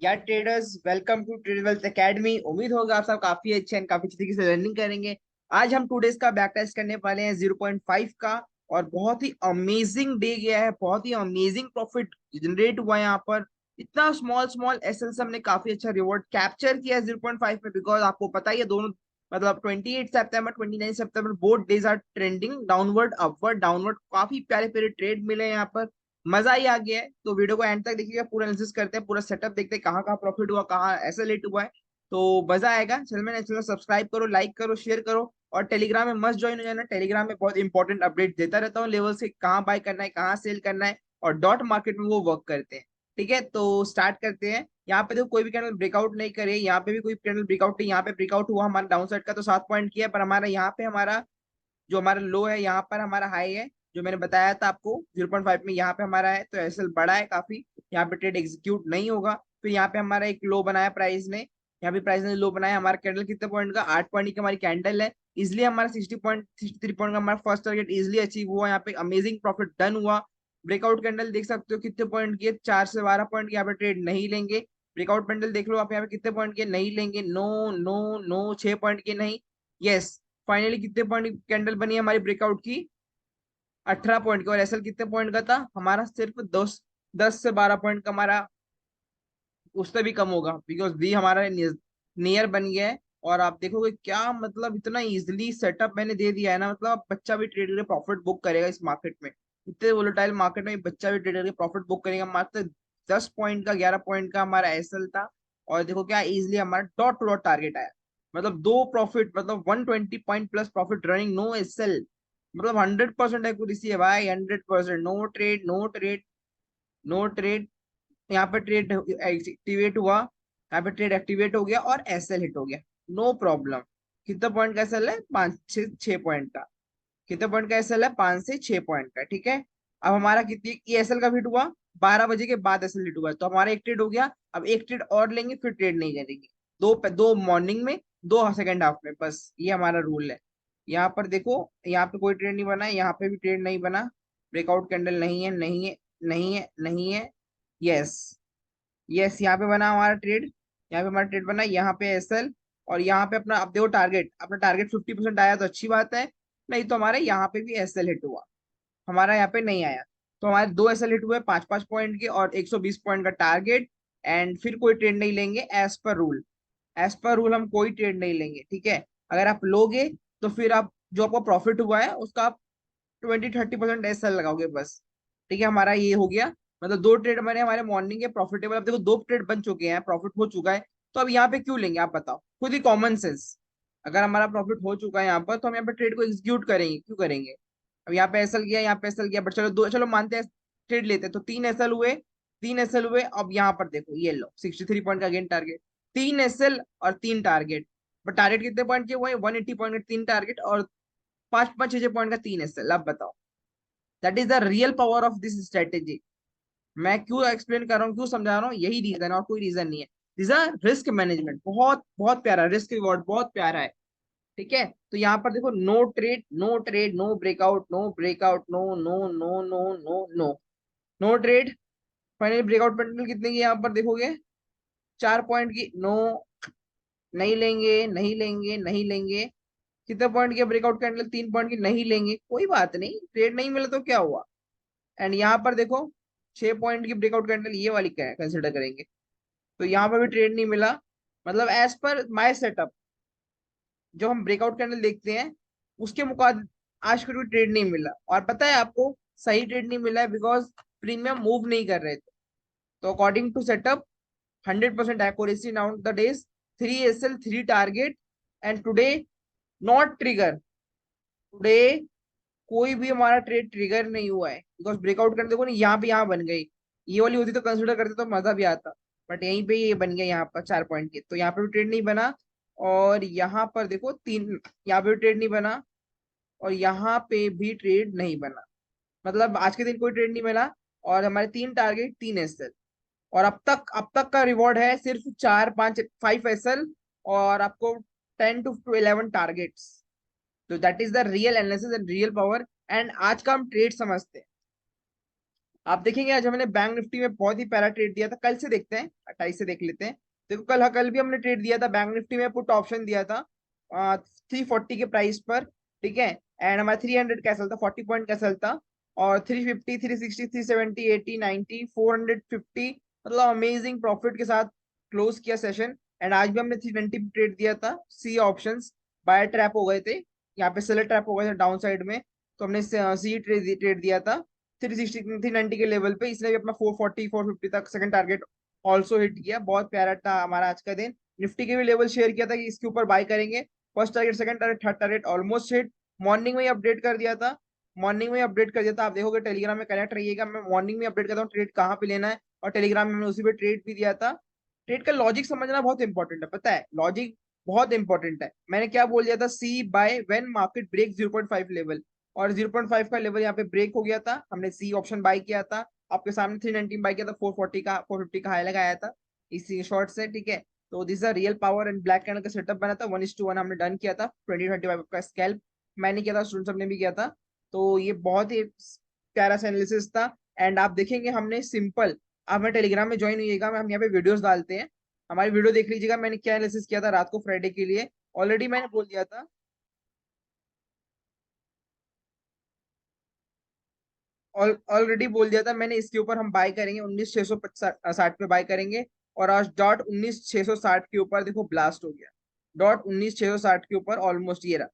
यार traders, welcome to Trade Wealth Academy. उम्मीद होगा आप सब काफी अच्छे हैं, काफी अच्छी तरीके से लर्निंग करेंगे। आज हम 2 डेज का बैक टेस्ट करने वाले हैं 0.5 का। और बहुत ही अमेजिंग डे गया है, बहुत ही अमेजिंग प्रॉफिट जनरेट हुआ है यहाँ पर। इतना स्मॉल स्मॉल एसएल से हमने काफी अच्छा रिवॉर्ड कैप्चर किया है 0.5 में। बिकॉज आपको पता ही है दोनों, मतलब 28 सितंबर 29 सितंबर both days are trending downward upward downward. काफी प्यारे प्यारे ट्रेड मिले हैं यहाँ पर। मजा ही आ गया है। तो वीडियो को एंड तक देखिएगा, पूरा एनालिसिस करते हैं, पूरा सेटअप देखते हैं, कहाँ कहाँ प्रॉफिट हुआ, कहाँ ऐसा लेट हुआ है। तो मजा आएगा। चैनल में चैनल सब्सक्राइब करो, लाइक करो, शेयर करो। और टेलीग्राम में मस्त ज्वाइन हो जाना। टेलीग्राम में बहुत इंपॉर्टेंट अपडेट देता रहता हूँ, लेवल से कहाँ बाय करना है, कहाँ सेल करना है। और डॉट मार्केट में वो वर्क करते हैं। ठीक है, तो स्टार्ट करते हैं। यहाँ पे तो कोई भी कैंडल ब्रेकआउट नहीं करे, यहाँ पे भी कोई कैंडल ब्रेकआउट नहीं। यहाँ पे ब्रेकआउट हुआ हमारा डाउन साइड का तो 7 पॉइंट किया, पर हमारा यहाँ पे हमारा जो हमारा लो है, यहाँ पर हमारा हाई है। जो मैंने बताया था आपको 0.5 में, यहाँ पे हमारा है तो एसएल बड़ा है काफी। यहाँ पे ट्रेड एग्जीक्यूट नहीं होगा। फिर यहाँ पे हमारा एक लो बनाया प्राइस ने। यहाँ पे प्राइस ने लो बनाया। हमारा कैंडल कितने पॉइंट का, 8 पॉइंट की हमारी कैंडल है। इसलिए हमारा 63 पॉइंट का हमारा फर्स्ट टारगेट इजिली अचीव हुआ। यहाँ पे अमेजिंग प्रॉफिट डन हुआ। ब्रेकआउट कैंडल देख सकते हो कितने पॉइंट की है, 4 से 12 पॉइंट की। यहाँ पे ट्रेड नहीं लेंगे। ब्रेकआउट कैंडल देख लो आप, यहाँ पे कितने पॉइंट के नहीं लेंगे। नो नो नो, 6 पॉइंट के नहीं। यस। फाइनली कितने पॉइंट की कैंडल बनी है हमारी ब्रेकआउट की, 18 पॉइंट की। और एसएल कितने पॉइंट का था हमारा, सिर्फ 10 से 12 पॉइंट का हमारा। उससे भी कम होगा, बिकॉज बी हमारा नियर बन गया है। और आप देखोगे क्या, मतलब इतना इजिली सेटअप मैंने दे दिया है ना। मतलब अब बच्चा भी ट्रेड करके प्रॉफिट बुक करेगा इस मार्केट में। इतने वोलेटाइल मार्केट में बच्चा भी ट्रेड करके प्रॉफिट बुक करेगा। मात्र 10 पॉइंट का, 11 पॉइंट का हमारा एसएल था। और देखो क्या इजिली हमारा डॉट टू डॉट टारगेट आया। मतलब दो प्रॉफिट, मतलब 120 point plus profit running no SL. मतलब 100% एक्यूरेसी है भाई, 100%। No trade, no trade, no trade. यहाँ पे ट्रेड एक्टिवेट हुआ, यहाँ पे ट्रेड एक्टिवेट हो गया और एसएल हिट हो गया। No problem. कितना पॉइंट का एसएल है, 5 से 6 पॉइंट का। कितने पॉइंट का एसएल है, 5 से 6 पॉइंट का। ठीक है। अब हमारा कितनी ये एसएल का हिट हुआ, 12 बजे के बाद एसएल हिट हुआ, तो हमारा एक ट्रेड हो गया। अब एक ट्रेड और लेंगे, फिर ट्रेड नहीं करेंगे। दो मॉर्निंग में, दो सेकंड हाफ में, बस ये हमारा रूल है। यहाँ पर देखो, यहाँ पे कोई ट्रेड नहीं बना है, यहाँ पे भी ट्रेड नहीं बना। ब्रेकआउट कैंडल नहीं है, नहीं है, नहीं है, नहीं है। यस। यस, यहाँ पे बना हमारा ट्रेड। यहाँ पे हमारा ट्रेड बना, यहाँ पे एसएल। और यहाँ पे अपना, अब देखो टारगेट, अपना टारगेट 50% आया तो अच्छी बात है। नहीं तो हमारे यहाँ पे भी एसएल हिट हुआ, हमारा यहाँ पे नहीं आया। तो हमारे दो एसएल हिट हुए, 5-5 पॉइंट के और 120 पॉइंट का टारगेट। एंड फिर कोई ट्रेड नहीं लेंगे as per rule. As per rule हम कोई ट्रेड नहीं लेंगे। ठीक है। अगर आप लोगे तो फिर आप जो आपको प्रॉफिट हुआ है उसका आप 20-30% एसएल लगाओगे बस। ठीक है, हमारा ये हो गया। मतलब दो ट्रेड मैंने हमारे मॉर्निंग के प्रॉफिटेबल, अब देखो दो ट्रेड बन चुके हैं, प्रॉफिट हो चुका है। तो अब यहाँ पे क्यों लेंगे आप बताओ, खुद ही कॉमन सेंस। अगर हमारा प्रॉफिट हो चुका है यहाँ पर, तो हम यहाँ पे ट्रेड को एग्जीक्यूट करेंगे, क्यों करेंगे। अब यहाँ पे एसएल गया, यहाँ पे एसएल गया, बट चलो दो, चलो मानते हैं ट्रेड लेते हैं, तो 3 एसएल हुए। 3 एसएल हुए, अब यहाँ पर देखो ये लो 63 पॉइंट का अगेन टारगेट। 3 एसएल और 3 टारगेट। बट टारगेट कितने पॉइंट के हुए, 180 पॉइंट के 3 टारगेट और 5-5 6 पॉइंट का 3 एसएल। अब बताओ, that is the real power of this strategy. मैं क्यों एक्सप्लेन कर रहा हूँ, क्यों समझा रहा हूँ, यही रीजन है और कोई रीजन नहीं है। दिस आर रिस्क मैनेजमेंट, बहुत बहुत प्यारा रिस्क रिवॉर्ड, बहुत प्यारा है। ठीक है। तो यहाँ पर देखो, no trade, no trade, no breakout, no breakout, no no no no no no, no trade. Finally breakout पेंडल कितने की यहाँ पर देखोगे, 4 पॉइंट की। नो, नहीं लेंगे, नहीं लेंगे, नहीं लेंगे। कितने पॉइंट की ब्रेकआउट कैंडल, 3 पॉइंट की, नहीं लेंगे, कोई बात नहीं, ट्रेड नहीं मिला तो क्या हुआ। एंड यहाँ पर देखो, 6 पॉइंट की ब्रेकआउट कैंडल, ये वाली क्या कंसिडर करेंगे। तो यहाँ पर भी ट्रेड नहीं मिला। मतलब एज पर माय सेटअप, जो हम ब्रेकआउट कैंडल देखते हैं उसके मुकाबले आज फिर भी ट्रेड नहीं मिला। और पता है आपको, सही ट्रेड नहीं मिला है, बिकॉज प्रीमियम मूव नहीं कर रहे थे। तो according to setup, 100% accuracy now the days, 3 SL, 3 target. And today not trigger. Today कोई भी हमारा ट्रेड ट्रिगर नहीं हुआ है, बिकॉज ब्रेकआउट करने देखो ना, यहाँ पे यहाँ बन गई। ये वाली होती तो कंसिडर करते तो मजा भी आता। बट यहीं पे ये बन गया यहाँ पर 4 पॉइंट के, तो यहाँ पे भी ट्रेड नहीं बना। और यहाँ पर देखो तीन, यहाँ पे भी ट्रेड नहीं बना। और यहाँ पे भी ट्रेड नहीं बना। मतलब आज के दिन कोई ट्रेड नहीं मिला। और हमारे 3 टारगेट, 3 एसएल। और अब तक का रिवॉर्ड है सिर्फ 4-5 5 एसएल। और आपको 10 to 11 टारगेट्स। तो that is the real analysis and real power. And आज का हम ट्रेड समझते हैं। आप देखेंगे आज हमने बैंक निफ्टी में बहुत ही प्यारा ट्रेड दिया था। कल से देखते हैं, 28 से देख लेते हैं। देखो कल भी हमने ट्रेड दिया था बैंक निफ्टी में, पुट ऑप्शन दिया था 340 के प्राइस पर। ठीक है। एंड हमारा 300 कैसल था, 40 पॉइंट कैसल था। और 350, 360, 370, 80, 90, 450, मतलब अमेजिंग प्रॉफिट के साथ क्लोज किया सेशन। एंड आज भी हमने 320 ट्रेड दिया था। सी ऑप्शंस बाय ट्रैप हो गए थे, यहाँ पे सेलर ट्रैप हो गए थे डाउन साइड में, तो हमने सी ट्रेड दिया था 360, 390 के लेवल पे। इसने भी अपना 440, 450 तक सेकंड टारगेट ऑल्सो हिट किया। बहुत प्यारा था हमारा आज का दिन। निफ्टी के भी लेवल शेयर किया था कि इसके ऊपर बाय करेंगे। First target, second target, third target almost hit. Morning में ही अपडेट कर दिया था, मॉर्निंग में अपडेट कर दिया था। आप देखोगे टेलीग्राम में कनेक्ट रहिएगा, मैं मॉर्निंग में अपडेट करता हूँ ट्रेड कहाँ पे लेना है। और टेलीग्राम में मैंने उसी पे ट्रेड भी दिया था। ट्रेड का लॉजिक समझना बहुत इंपॉर्टेंट है, पता है लॉजिक बहुत इंपॉर्टेंट है। मैंने क्या बोल दिया था, see buy when market break 0.5 level, और 0.5 का लेवल यहाँ पे ब्रेक हो गया था, हमने सी ऑप्शन बाय किया था। आपके सामने 319 बाय किया था, 440 का 450 का हाई लगाया था इसी शॉर्ट से। ठीक है। तो this is real power and black candle का सेटअप बना था, 1:1 हमने डन किया था। 2025 का स्कैल्प मैंने किया था, स्टूडेंट सबने भी किया था। तो ये बहुत ही प्यारा सा एनालिसिस था। एंड आप देखेंगे हमने सिंपल, आप हमें टेलीग्राम में ज्वाइन होइएगा, हम यहाँ पे वीडियोस डालते हैं, हमारी वीडियो देख लीजिएगा। मैंने क्या एनालिसिस किया था रात को फ्राइडे के लिए, ऑलरेडी मैंने बोल दिया था। ऑलरेडी बोल दिया था मैंने, इसके ऊपर हम बाय करेंगे 19,660 पे बाय करेंगे। और आज डॉट 19,660 के ऊपर देखो ब्लास्ट हो गया, डॉट 19,660 के ऊपर ऑलमोस्ट ये रहा,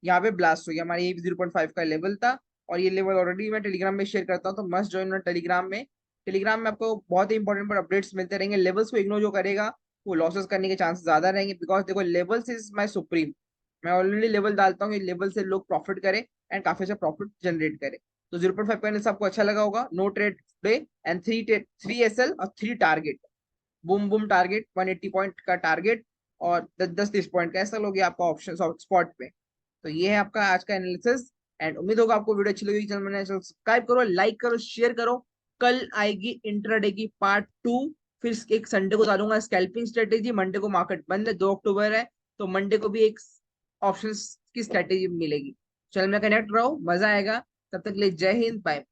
यहाँ पे ब्लास्ट हो गया। हमारा ये 0.5 का लेवल था, और ये लेवल ऑलरेडी मैं टेलीग्राम में शेयर करता हूँ, तो मस्ट ज्वाइन टेलीग्राम में। टेलीग्राम में आपको बहुत ही इंपॉर्टेंट अपडेट्स मिलते रहेंगे। लेवल्स को इग्नोर जो करेगा वो लॉसेस करने के चांसेस ज्यादा रहेंगे, बिकॉज देखो लेवल्स इज माय सुप्रीम। मैं ऑलरेडी लेवल डालता हूँ, लेवल से लोग प्रॉफिट करें एंड काफी अच्छा प्रॉफिट जनरेट करें। तो 0.5 का एनालिसिस आपको अच्छा लगा होगा। No trade today and 3 SL और 3 target, boom boom target 180 point का टारगेट, और 10-10 30 पॉइंट का ऐसा लोगे आपका ऑप्शन स्पॉट पे। तो ये है आपका आज का एनालिसिस। एंड उम्मीद होगा आपको वीडियो अच्छी लगी। चैनल में सब्सक्राइब करो, लाइक करो, शेयर करो। कल आएगी इंट्राडे की पार्ट 2। फिर एक संडे को डालूंगा स्कैल्पिंग स्ट्रेटेजी। मंडे को मार्केट बंद है, 2 अक्टूबर है, तो मंडे को भी एक ऑप्शंस की स्ट्रेटेजी मिलेगी। चैनल में कनेक्ट रहो, मजा आएगा। तब तक के लिए जय हिंद, बाय।